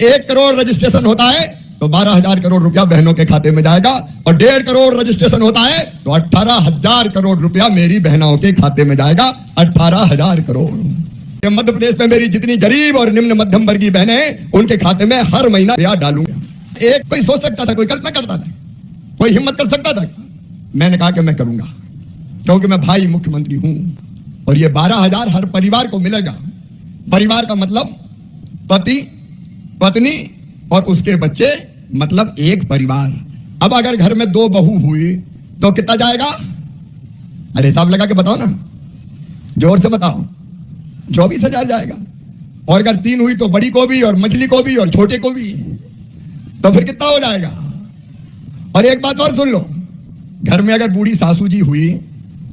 1 crore registration होता है तो 12,000 करोड़ रुपया बहनों के खाते में जाएगा, और 1.5 करोड़ रजिस्ट्रेशन होता है तो 18,000 करोड़ रुपया मेरी बहनों के खाते में जाएगा। 18,000 करोड़ मध्य प्रदेश में मेरी जितनी गरीब और निम्न मध्यम वर्गीय बहनें हैं उनके खाते में हर महीना ब्याज डालूंगा। एक कोई सोच सकता था, कोई कल्पना करता था, कोई हिम्मत कर सकता था? मैंने कहा कि मैं करूंगा, क्योंकि मैं भाई मुख्यमंत्री हूं, और ये 12,000 हर परिवार को मिलेगा। परिवार का मतलब पति, पत्नी और उसके बच्चे, मतलब एक परिवार। अब अगर घर में 2 बहू हुई तो कितना जाएगा? अरे हिसाब लगा के बताओ ना, जोर से बताओ। 24,000 जाएगा। और अगर 3 हुई तो बड़ी को भी और मछली को भी और छोटे को भी, तो फिर कितना हो जाएगा? और एक बात और सुन लो, घर में अगर बूढ़ी सासू जी हुई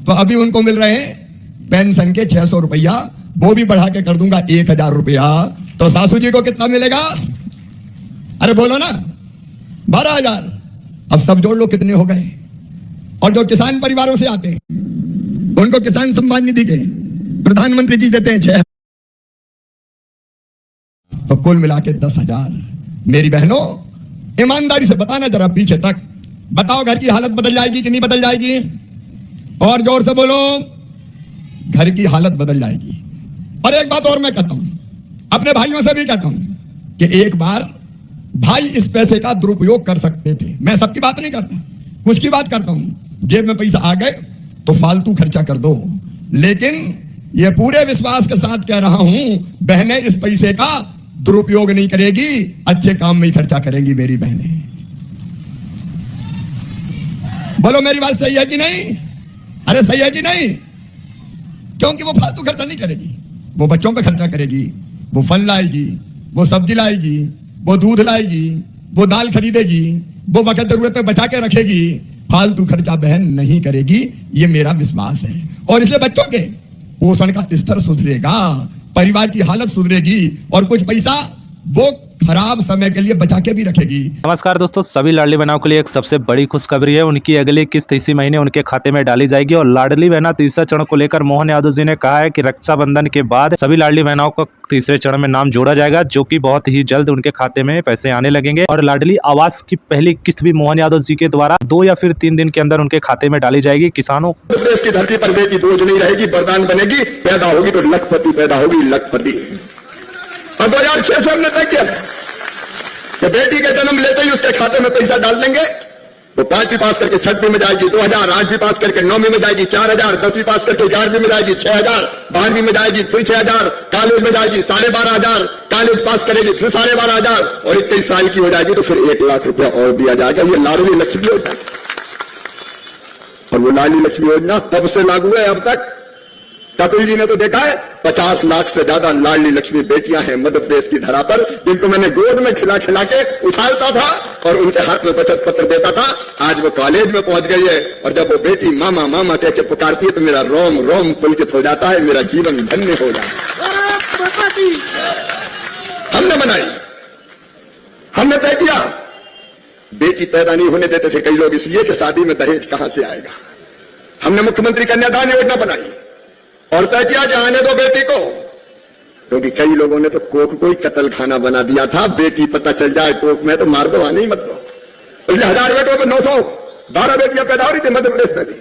तो अभी उनको मिल रहे हैं पेंशन के 600 रुपया, वो भी बढ़ा के कर दूंगा 1,000 रुपया, तो सासू जी को कितना मिलेगा? अरे बोलो ना, 12,000। अब सब जोड़ लो कितने हो गए। और जो किसान परिवारों से आते हैं उनको किसान सम्मान निधि के प्रधानमंत्री जी देते हैं 6, तो कुल मिला के 10,000। मेरी बहनों, ईमानदारी से बताना जरा पीछे तक, बताओ घर की हालत बदल जाएगी कि नहीं बदल जाएगी? और जोर से बोलो, घर की हालत बदल जाएगी। और एक बात और मैं कहता हूं, अपने भाइयों से भी कहता हूं कि एक बार भाई इस पैसे का दुरुपयोग कर सकते थे। मैं सबकी बात नहीं करता, कुछ की बात करता हूं। जेब में पैसा आ गए तो फालतू खर्चा कर दो, लेकिन ये पूरे विश्वास के साथ कह रहा हूं, बहनें इस पैसे का दुरुपयोग नहीं करेगी, अच्छे काम में ही खर्चा करेंगी मेरी बहनें। बोलो मेरी बात सही है कि नहीं? अरे सही है कि नहीं? क्योंकि वो फालतू खर्चा नहीं करेगी, वो बच्चों पे खर्चा करेगी, वो फल लाएगी, वो सब्जी लाएगी, वो दूध लाएगी, वो दाल खरीदेगी, वो वक्त जरूरत पे बचा के रखेगी। फालतू खर्चा बहन नहीं करेगी, ये मेरा विश्वास है। और इसलिए बच्चों के पोषण का स्तर सुधरेगा, परिवार की हालत सुधरेगी, और कुछ पैसा वो खराब समय के लिए बचा के भी रखेगी। नमस्कार दोस्तों, सभी लाडली बहनों के लिए एक सबसे बड़ी खुशखबरी है। उनकी अगली किस्त इसी महीने उनके खाते में डाली जाएगी। और लाडली बहना तीसरा चरण को लेकर मोहन यादव जी ने कहा है कि रक्षाबंधन के बाद सभी लाडली बहनों को तीसरे चरण में नाम जोड़ा जाएगा, जो कि बहुत ही जल्द उनके खाते में पैसे आने लगेंगे। और लाडली आवास की पहली किस्त भी मोहन यादव जी के द्वारा 2 या फिर 3 दिन के अंदर उनके खाते में डाली जाएगी। किसानों देश की धरती पर बेटी बोझ नहीं रहेगी, वरदान बनेगी, पैदा होगी तो लखपति पैदा होगी, लखपति। और 2006 से हमने तय किया कि बेटी के जन्म लेते ही उसके खाते में पैसा डाल देंगे। वो 5वीं पास करके 6वीं में जाएगी 2,000, 8वीं पास करके 9वीं में जाएगी 4,000, 10वीं पास करके 11वीं में जाएगी 6,000, 12वीं में जाएगी फिर 6,000, कॉलेज में जाएगी 12,500, कॉलेज पास करेगी फिर 12,500, और 21 साल की हो जाएगी तो फिर 1 लाख रुपया और दिया जाएगा। ये लाडली लक्ष्मी योजना, और वो लाडली लक्ष्मी योजना तब से लागू है अब तक। कपिल जी ने तो देखा है 50 लाख से ज्यादा लाडली लक्ष्मी बेटियां हैं मध्य प्रदेश की धरा पर, जिनको मैंने गोद में खिला खिला के उछालता था और उनके हाथ में बचत पत्र देता था। आज वो कॉलेज में पहुंच गई है, और जब वो बेटी मामा मामा कह के पुकारती है तो मेरा रोम रोम पुलकित हो जाता है, मेरा जीवन धन्य हो जाता है। हमने बनाई, हमने तय किया। बेटी पैदा नहीं होने देते थे कई लोग इसलिए कि शादी में दहेज कहां से आएगा। हमने मुख्यमंत्री कन्यादान योजना बनाई और तय किया कि आने दो बेटी को, क्योंकि कई लोगों ने तो कोख को ही कत्ल खाना बना दिया था। बेटी पता चल जाए कोख में तो मार दो, आने ही मत दो। इसलिए 1000 बेटों में 912 बेटियां पैदा हो रही थी मध्य प्रदेश में भी।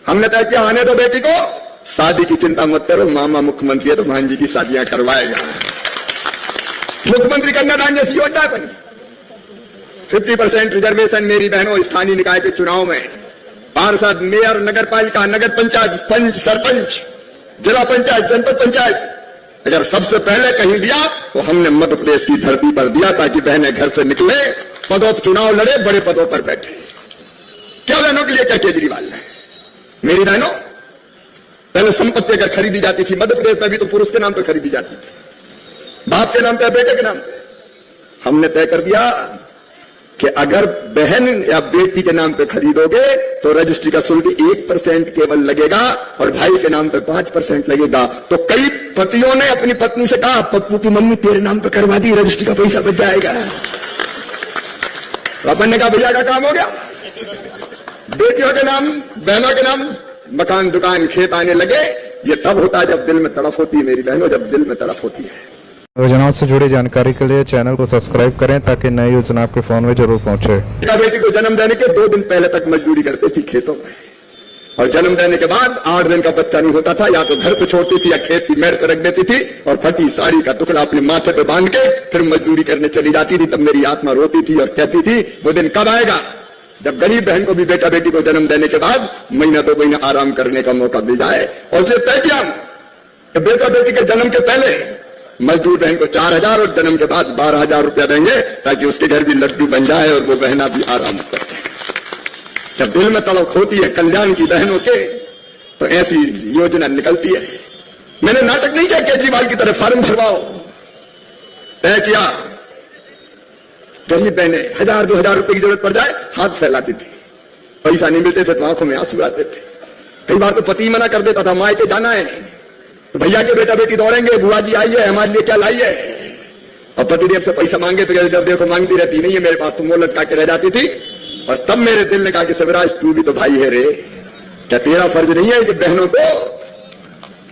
हमने तय किया आने दो बेटी को, शादी की चिंता मत करो, मामा मुख्यमंत्री है तो भांजी की शादियां करवाएगा। मुख्यमंत्री कन्यादान जैसी योजना बनी। 50% रिजर्वेशन मेरी बहनों स्थानीय निकाय के चुनाव में, पार्षद, मेयर, नगर पालिका, नगर पंचायत, पंच, सरपंच, जिला पंचायत, जनपद पंचायत, अगर सबसे पहले कहीं दिया तो हमने मध्य प्रदेश की धरती पर दिया, ताकि बहनें घर से निकले, पदों पर चुनाव लड़े, बड़े पदों पर बैठे। क्या बहनों के लिए क्या केजरीवाल ने? मेरी बहनों, पहले संपत्ति अगर खरीदी जाती थी मध्य प्रदेश में भी तो पुरुष के नाम पर खरीदी जाती थी, बाप के नाम पे, बेटे के नाम पे। हमने तय कर दिया कि अगर बहन या बेटी के नाम पे खरीदोगे तो रजिस्ट्री का शुल्क 1% केवल लगेगा, और भाई के नाम पे 5% लगेगा। तो कई पतियों ने अपनी पत्नी से कहा, पप्पू की मम्मी तेरे नाम पे करवा दी, रजिस्ट्री का पैसा बच जाएगा। तो अपन ने कहा भैया का काम हो गया। बेटियों के नाम, बहनों के नाम मकान, दुकान, खेत आने लगे। ये तब होता है जब दिल में तड़फ होती है मेरी बहनों, जब दिल में तड़फ होती है। योजनाओं से जुड़ी जानकारी के लिए चैनल को सब्सक्राइब करें ताकि नई योजना आपके फोन में जरूर पहुंचे। बेटा बेटी को जन्म देने के 2 दिन पहले तक मजदूरी करती थी खेतों में, और जन्म देने के बाद 8 दिन का बच्चा नहीं होता था, या तो घर पे छोड़ती थी या खेत की मेड़ पे रख देती थी, और फटी साड़ी का टुकड़ा अपने माथे पे बांध के फिर मजदूरी करने चली जाती थी। तब मेरी आत्मा रोती थी और कहती थी वो दिन कब आएगा जब गरीब बहन को भी बेटा बेटी को जन्म देने के बाद महीना 2 महीना आराम करने का मौका मिल जाए। और ये तय किया कि बेटा बेटी के जन्म के पहले मजदूर बहन को 4,000 और जन्म के बाद 12,000 रुपया देंगे, ताकि उसके घर भी लड्डू बन जाए और वो बहना भी आराम करे। जब दिल में तड़प होती है कल्याण की बहनों के, तो ऐसी योजना निकलती है। मैंने नाटक नहीं किया केजरीवाल की तरह फॉर्म भरवाओ, तय किया गरीब बहने 1,000-2,000 रुपए की जरूरत पड़ जाए हाथ फैलाती थी, पैसा नहीं मिलते थे तो आंखों में आंसू आते थे। कई बार तो पति मना कर देता था, मायके जाना है तो भैया के बेटा बेटी दौड़ेंगे, बुआ जी आई है हमारे लिए क्या लाई है, और पतिदेव से पैसा मांगे तो जब देखो मांगती रहती नहीं है मेरे पास, तो मुंह लटका के रह जाती थी। और तब मेरे दिल ने कहा कि शिवराज तू भी तो भाई है रे, क्या तेरा फर्ज नहीं है कि बहनों को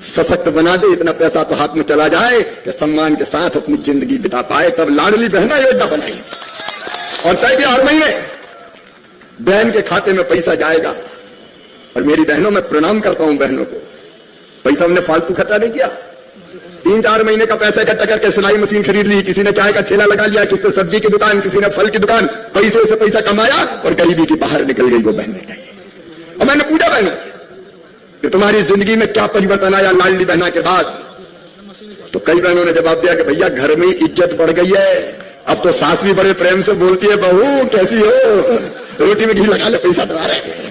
सशक्त बना दे, इतना पैसा तो हाथ में चला जाए कि सम्मान के साथ अपनी जिंदगी बिता पाए। तब लाडली बहना योजना बनाई और तय किया हर महीने बहन के खाते में पैसा जाएगा। और मेरी बहनों में प्रणाम करता हूं बहनों को, पैसा हमने फालतू खर्चा नहीं किया। 3-4 महीने का पैसा इकट्ठा करके सिलाई मशीन खरीद ली, किसी ने चाय का ठेला लगा लिया, किसी ने सब्जी की दुकान, किसी ने फल की दुकान, पैसे से पैसा कमाया और गरीबी की बाहर निकल गई वो बहनें। और मैंने पूछा बहनों कि तुम्हारी जिंदगी में क्या परिवर्तन आया लाडली बहना के बाद, तो कई बहनों ने जवाब दिया कि भैया घर में इज्जत बढ़ गई है, अब तो सास भी बड़े प्रेम से बोलती है बहू कैसी हो, रोटी में घी लगा ले पैसा तुम्हारे।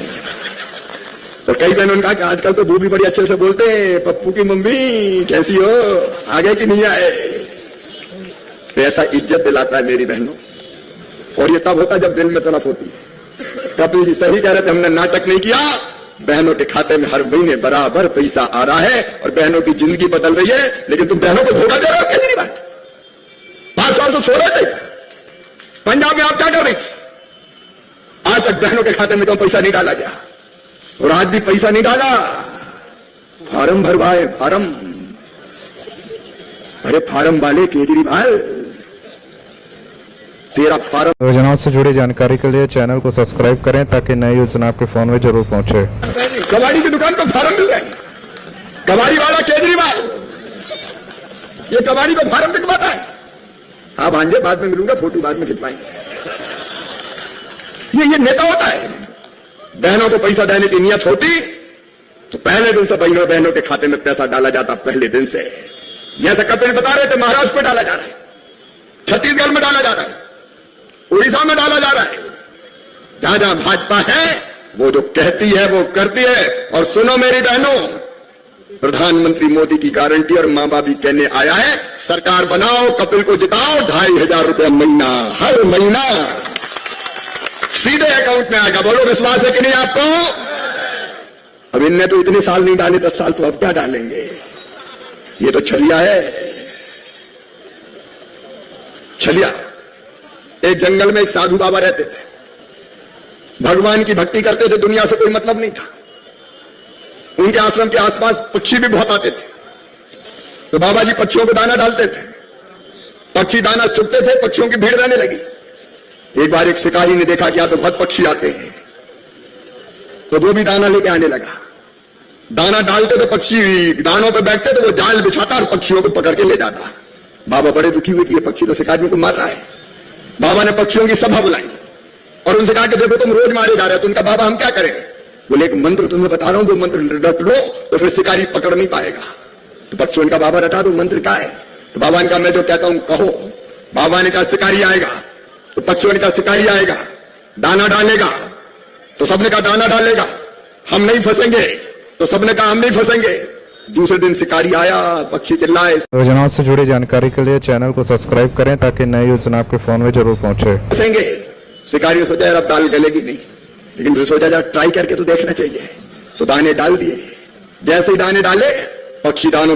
तो कई बहनों ने कहा कि आजकल तो वो भी बड़ी अच्छे से बोलते हैं पप्पू की मम्मी कैसी हो, आगे कि नहीं आए। तो ऐसा इज्जत दिलाता है मेरी बहनों, और ये तब होता जब दिल में तड़प होती है। कपिल जी सही कह रहे थे, हमने नाटक नहीं किया। बहनों के खाते में हर महीने बराबर पैसा आ रहा है और बहनों की जिंदगी बदल रही है। लेकिन तुम बहनों को धोखा दे रहे हो केजरीवाल, 5 साल तो सो रहे थे पंजाब में, आप क्या कर रही थी? आज तक बहनों के खाते में तो पैसा नहीं डाला गया, और आज भी पैसा नहीं डाला। फार्म भरवाए, फार्म, अरे फार्म वाले केजरीवाल तेरा फार्म। योजनाओं से जुड़ी जानकारी के लिए चैनल को सब्सक्राइब करें ताकि नई योजना आपके फोन में जरूर पहुंचे। कबाड़ी की दुकान पर फार्म मिल गए, कबाड़ी वाला केजरीवाल ये कबाड़ी को फार्म बिकवाता है। हाँ भांजे बाद में मिलूंगा, फोटो बाद में खिंचवाएंगे। ये नेता होता है। बहनों को पैसा देने की नियत होती तो पहले दिन से बहनों के खाते में पैसा डाला जाता, पहले दिन से। जैसे कपिल बता रहे थे महाराष्ट्र में डाला जा रहा है, छत्तीसगढ़ में डाला जा रहा है, उड़ीसा में डाला जा रहा है। जहां जहां भाजपा है वो जो कहती है वो करती है। और सुनो मेरी बहनों, प्रधानमंत्री मोदी की गारंटी और मां बाप भी कहने आया है, सरकार बनाओ, कपिल को जिताओ, 2,500 रुपया महीना, हर महीना सीधे अकाउंट में आएगा। बोलो विश्वास है कि नहीं आपको? अब इनने तो इतने साल नहीं डाले, 10 साल, तो अब क्या डालेंगे? ये तो छलिया है, छलिया। एक जंगल में एक साधु बाबा रहते थे, भगवान की भक्ति करते थे, दुनिया से कोई मतलब नहीं था। उनके आश्रम के आसपास पक्षी भी बहुत आते थे, तो बाबा जी पक्षियों को दाना डालते थे। पक्षी दाना चुगते थे, पक्षियों की भीड़ रहने लगी। एक बार एक शिकारी ने देखा कि यहां तो बहुत पक्षी आते हैं, तो वो भी दाना लेके आने लगा। दाना डालते तो पक्षी दानों पे बैठते, तो वो जाल बिछाता और पक्षियों को पकड़ के ले जाता। बाबा बड़े दुखी हुए कि ये पक्षी तो शिकारियों को मार रहा है। बाबा ने पक्षियों की सभा बुलाई और उनसे कहा कि देखो तुम रोज मारे जा रहे हो। तो उनका बाबा हम क्या करें? बोले एक मंत्र तुम्हें बता रहा हूं, वो मंत्र रट लो तो फिर शिकारी पकड़ नहीं पाएगा। तो पक्षियों का बाबा रटा दो, मंत्र क्या है? तो बाबा ने कहा मैं जो कहता हूं कहो। बाबा ने कहा शिकारी आएगा, तो पक्षियों ने कहा शिकारी आएगा, दाना डालेगा, तो सबने कहा दाना डालेगा, हम नहीं फंसेंगे, तो सबने कहा हम नहीं फंसेंगे। दूसरे दिन शिकारी आया, पक्षी चिल्लाए। योजनाओं से जुड़ी जानकारी के लिए चैनल को सब्सक्राइब करें ताकि नई योजना आपके फोन में जरूर पहुंचे। फंसेंगे। शिकारी ने सोचा यार अब दाल गलेगी नहीं, लेकिन फिर सोचा यार ट्राई करके तो देखना चाहिए, तो दाने डाल दिए। जैसे ही दाने डाले, पक्षी दानों